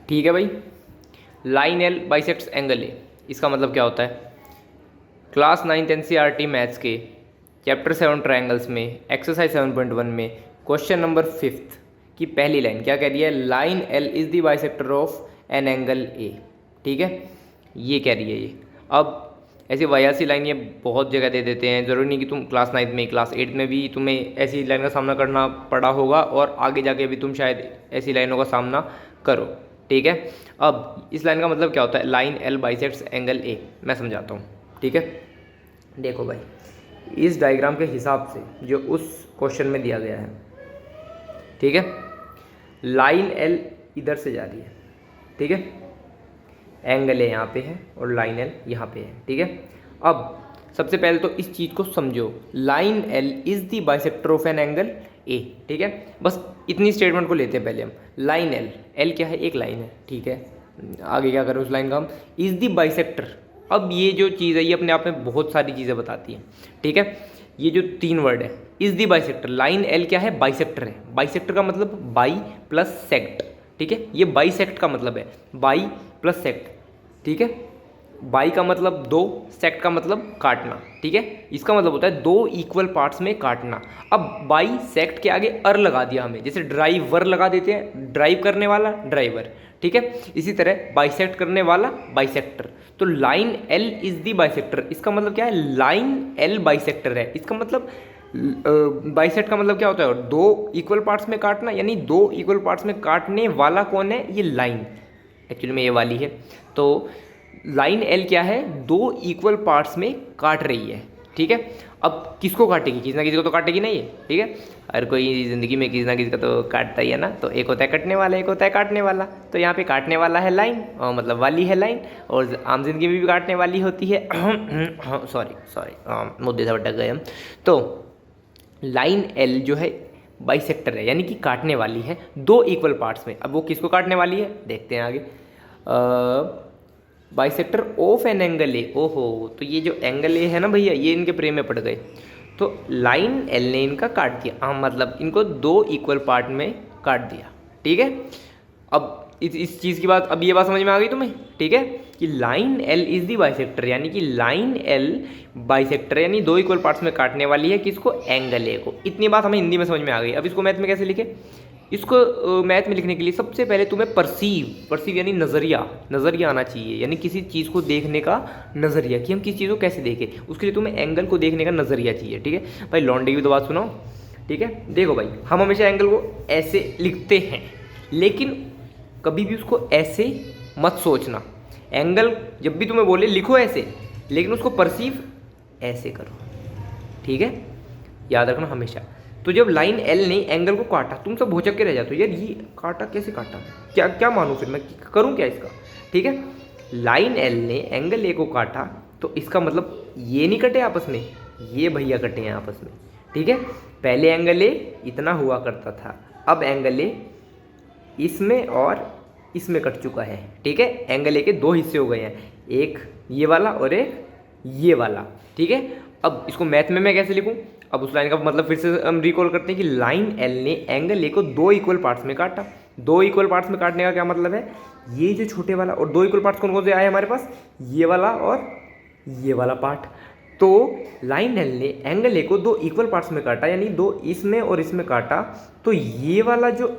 ठीक है भाई। Line L bisects angle A, इसका मतलब क्या होता है? क्लास 9th NCERT मैथ्स के चैप्टर 7 ट्रायंगल्स में एक्सरसाइज 7.1 में क्वेश्चन नंबर 5 की पहली लाइन क्या कह रही है? Line L is the bisector of an angle A. ठीक है, ये कह रही है ये। अब ऐसी वायासी लाइन ये बहुत जगह दे देते हैं, ज़रूरी नहीं कि तुम क्लास 9th में, क्लास 8 में भी तुम्हें ऐसी लाइन का सामना करना पड़ा होगा और आगे जाके भी तुम शायद ऐसी लाइनों का सामना करो। ठीक है, अब इस लाइन का मतलब क्या होता है? Line L bisects angle A. मैं समझाता हूँ। ठीक है, देखो भाई, इस डायग्राम के हिसाब से जो उस क्वेश्चन में दिया गया है, ठीक है, लाइन एल इधर से जा रही है। ठीक है, एंगल ए यहाँ पे है और लाइन एल यहाँ पे है। ठीक है, अब सबसे पहले तो इस चीज़ को समझो, line L is the bisector of an angle A. ठीक है, बस इतनी स्टेटमेंट को लेते हैं पहले हम। लाइन एल, एल क्या है? एक लाइन है। ठीक है, आगे क्या करें उस लाइन का हम? Is the bisector. अब ये जो चीज़ है ये अपने आप में बहुत सारी चीज़ें बताती है। ठीक है, ये जो 3 वर्ड है, is the bisector, line L क्या है? बाइसेक्टर है। बाइसेक्टर का मतलब बाई प्लस सेक्ट। ठीक है, ये बाइसेक्ट का मतलब है बाई प्लस सेक्ट। ठीक है, बाई का मतलब 2, सेक्ट का मतलब काटना। ठीक है, इसका मतलब होता है 2 इक्वल पार्ट्स में काटना। अब बाई सेक्ट के आगे अर लगा दिया हमने, जैसे ड्राइवर लगा देते हैं, ड्राइव करने वाला ड्राइवर। ठीक है, इसी तरह बाइसेक्ट करने वाला बाइसेक्टर। तो line L is the bisector, इसका मतलब क्या है? लाइन एल बाइसेक्टर है। इसका मतलब बाइसेक्ट का मतलब क्या होता है? 2 इक्वल पार्ट्स में काटना, यानी 2 इक्वल पार्ट्स में काटने वाला कौन है? ये लाइन एक्चुअली में ये वाली है। तो लाइन एल क्या है? 2 इक्वल पार्ट्स में काट रही है। ठीक है, अब किसको काटेगी? किसी ना किसी को तो काटेगी ना ये। ठीक है, हर कोई ज़िंदगी में किसी ना किसी का तो काटता ही है ना। तो एक होता है कटने वाला, एक होता है काटने वाला। तो यहाँ पे काटने वाला है लाइन, मतलब वाली है लाइन, और आम जिंदगी में भी काटने वाली होती है। सॉरी मुद्दे से भटक गए हम। तो लाइन एल जो है बाइसेक्टर है, यानी कि काटने वाली है 2 इक्वल पार्ट्स में। अब वो किसको काटने वाली है देखते हैं आगे। Bisector of an angle A. ओहो, तो ये जो एंगल ए है ना भैया, ये इनके प्रेम में पड़ गए। तो लाइन एल ने इनका काट दिया, हाँ, मतलब इनको 2 इक्वल पार्ट में काट दिया। ठीक है, अब इस चीज़ की बात, अब ये बात समझ में आ गई तुम्हें? ठीक है, कि line L is the bisector, यानी कि लाइन एल बाइसेक्टर यानी 2 इक्वल पार्ट्स में काटने वाली है किसको? एंगल ए को। इतनी बात हमें हिंदी में समझ में आ गई। अब इसको मैथ में कैसे लिखे? इसको मैथ में लिखने के लिए सबसे पहले तुम्हें परसीव यानी नज़रिया आना चाहिए, यानी किसी चीज़ को देखने का नज़रिया, कि हम किसी चीज़ को कैसे देखें। उसके लिए तुम्हें एंगल को देखने का नज़रिया चाहिए। ठीक है भाई, लॉन्डे की तो बात सुनो। ठीक है, देखो भाई, हम हमेशा एंगल को ऐसे लिखते हैं, लेकिन कभी भी उसको ऐसे मत सोचना। एंगल जब भी तुम्हें बोले लिखो ऐसे, लेकिन उसको परसीव ऐसे करो। ठीक है, याद रखना हमेशा। तो जब लाइन एल ने एंगल को काटा, तुम सब भौचक के रह जाते हो, यार ये काटा कैसे काटा, क्या क्या मानूं, फिर मैं करूं क्या इसका? ठीक है, लाइन एल ने एंगल ए को काटा, तो इसका मतलब ये नहीं कटे आपस में, ये भैया कटे हैं आपस में। ठीक है, पहले एंगल ए इतना हुआ करता था, अब एंगल ए इसमें और इसमें कट चुका है। ठीक है, एंगल ए के 2 हिस्से हो गए हैं, एक ये वाला और एक ये वाला। ठीक है, अब इसको मैथ में मैं कैसे लिखूं? अब उस लाइन का मतलब फिर से हम रिकॉल करते हैं कि लाइन एल ने एंगल ए को 2 इक्वल पार्ट्स में काटा। 2 इक्वल पार्ट्स में काटने का क्या मतलब है? ये जो छोटे वाला, और 2 इक्वल पार्ट्स कौन कौन से आए हमारे पास? ये वाला और ये वाला पार्ट। तो लाइन एल ने एंगल ए को 2 इक्वल पार्ट्स में काटा, यानी 2 इसमें और इसमें काटा, तो ये वाला जो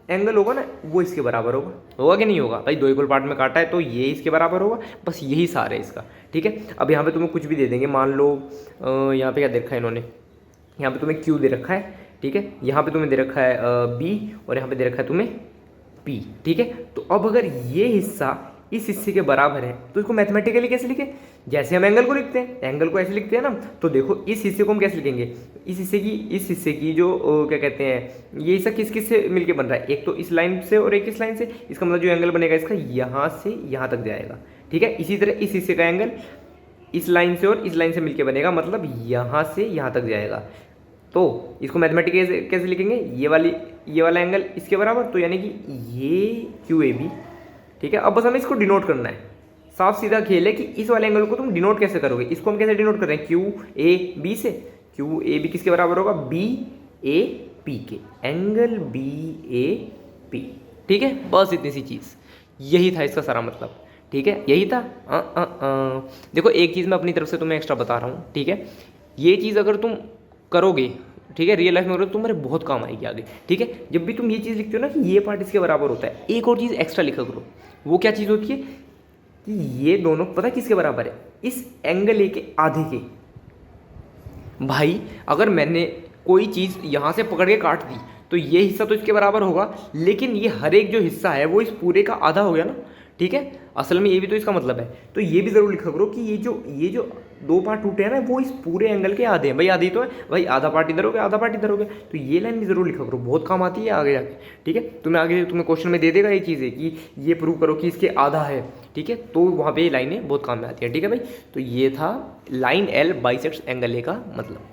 एंगल होगा ना, वो इसके बराबर होगा कि नहीं होगा? भाई 2 इक्वल पार्ट में काटा है तो ये इसके बराबर होगा, बस यही सार है इसका। ठीक है, अब यहाँ पे तुम्हें कुछ भी दे देंगे, मान लो यहाँ पे क्या दे रखा है इन्होंने, यहाँ पे तुम्हें Q दे रखा है। ठीक है, यहाँ पे तुम्हें दे रखा है B, और यहाँ पे दे रखा है तुम्हें P। ठीक है, तो अब अगर ये हिस्सा इस हिस्से के बराबर है तो इसको मैथमेटिकली कैसे लिखें? जैसे हम एंगल को लिखते हैं, एंगल को ऐसे लिखते हैं ना। तो देखो इस हिस्से को हम कैसे लिखेंगे? इस हिस्से की जो क्या कहते हैं, ये हिस्सा किस किस से मिलके बन रहा है? एक तो इस लाइन से और एक इस लाइन से। इसका मतलब जो एंगल बनेगा इसका यहाँ से यहाँ तक जाएगा। ठीक है, इसी तरह इस हिस्से का एंगल इस लाइन से और इस लाइन से मिलके बनेगा, मतलब यहाँ से यहाँ तक जाएगा। तो इसको मैथमेटिकली कैसे लिखेंगे? ये वाला एंगल इसके बराबर, तो यानी कि ये QAB। ठीक है, अब बस हमें इसको डिनोट करना है। साफ सीधा खेल है कि इस वाले एंगल को तुम डिनोट कैसे करोगे। इसको हम कैसे डिनोट कर रहे हैं? QAB से। QAB किसके बराबर होगा? BAP के, एंगल BAP। ठीक है, बस इतनी सी चीज़। यही था इसका सारा मतलब, ठीक है, यही था। देखो एक चीज़ मैं अपनी तरफ से तुम्हें एक्स्ट्रा बता रहा हूँ, ठीक है, ये चीज़ अगर तुम करोगे, ठीक है, रियल लाइफ में करोगे तो तुम्हारे बहुत काम आएगी आगे, ठीक है। जब भी तुम ये चीज़ लिखते हो ना कि ये पार्ट इसके बराबर होता है, एक और चीज़ एक्स्ट्रा लिखा करो। वो क्या चीज़ होती है कि ये दोनों पता किसके बराबर है, इस एंगल ए के आधे के। भाई अगर मैंने कोई चीज़ यहाँ से पकड़ के काट दी तो ये हिस्सा तो इसके बराबर होगा, लेकिन ये हर एक जो हिस्सा है वो इस पूरे का आधा हो गया ना, ठीक है। असल में ये भी तो इसका मतलब है, तो ये भी ज़रूर लिखा करो कि ये जो दो पार्ट टूटे हैं ना वो इस पूरे एंगल के आधे हैं। भाई आधे ही तो है भाई, आधा पार्ट इधर हो गया, आधा पार्ट इधर हो गया, तो ये लाइन भी ज़रूर लिखा करो, बहुत काम आती है आगे जाके, ठीक है। तुम्हें आगे तुम्हें क्वेश्चन में दे देगा ये चीज़ें कि ये प्रूव करो कि इसके आधा है, ठीक है, तो वहाँ पे ये लाइनें बहुत काम में आती हैं, ठीक है भाई। तो ये था line L bisects angle A का मतलब।